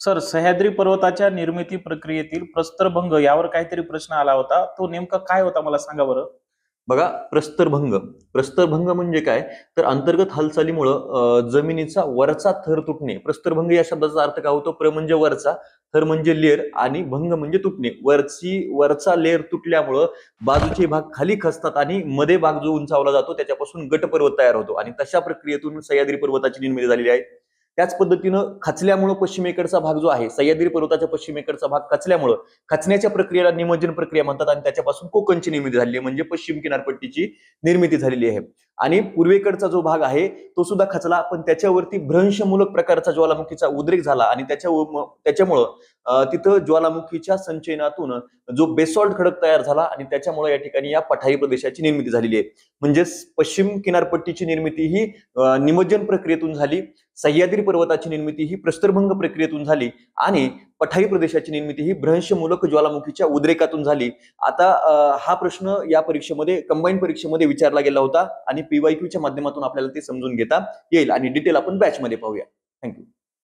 Sir, Sahyadri पर्वताच्या निर्मिती प्रक्रियेतील प्रस्तरभंग यावर काहीतरी प्रश्न आला होता. तो नेमका काय होता मला सांगा बरं? बघा, प्रस्तरभंग. प्रस्तरभंग म्हणजे काय? तर अंतर्गत हालचालीमुळं जमिनीचा वरचा थर तुटणे. प्रस्तरभंग या शब्दाचा अर्थ काय होतो? प्र म्हणजे वरचा, थर म्हणजे लेअर आणि भंग म्हणजे तुटणे. वरचा लेअर तुटल्यामुळं बाजूचे भाग खाली खचतात आणि मध्ये भाग जो उंचावला जातो त्याच्यापासून गटपर्वत तयार होतो आणि तशा प्रक्रियेतून सह्याद्री पर्वताची निर्मिती झालेली आहे. त्याच पद्धतीनं खचल्यामुळं पश्चिमेकडचा भाग जो आहे, सह्याद्री पर्वताच्या पश्चिमेकडचा भाग खचल्यामुळं खचण्याच्या प्रक्रियेला निमज्जन प्रक्रिया म्हणतात आणि त्याच्यापासून कोकणची निर्मिती झालेली आहे, म्हणजे पश्चिम किनारपट्टीची निर्मिती झालेली आहे. आणि पूर्वेकडचा जो भाग आहे तो सुद्धा खचला, पण त्याच्यावरती भ्रंशमूलक प्रकारचा ज्वालामुखीचा उद्रेक झाला आणि त्याच्यामुळं तिथं ज्वालामुखीच्या संचयनातून जो बेसॉल्ट खडक तयार झाला आणि त्याच्यामुळे या ठिकाणी या पठारी प्रदेशाची निर्मिती झालेली आहे. म्हणजेच पश्चिम किनारपट्टीची निर्मिती ही निमज्जन प्रक्रियेतून झाली, सह्याद्री पर्वताची निर्मिती ही प्रस्तरभंग प्रक्रियेतून झाली आणि पठारी प्रदेशाची निर्मिती ही भ्रंशमूलक ज्वालामुखीच्या उद्रेकातून झाली. आता हा प्रश्न या परीक्षेमध्ये कंबाईन परीक्षेमध्ये विचारला गेला होता आणि PYQ च्या माध्यमातून आपल्याला ते समजून घेता येईल आणि डिटेल आपण बॅच मध्ये पाहूया. थँक्यू.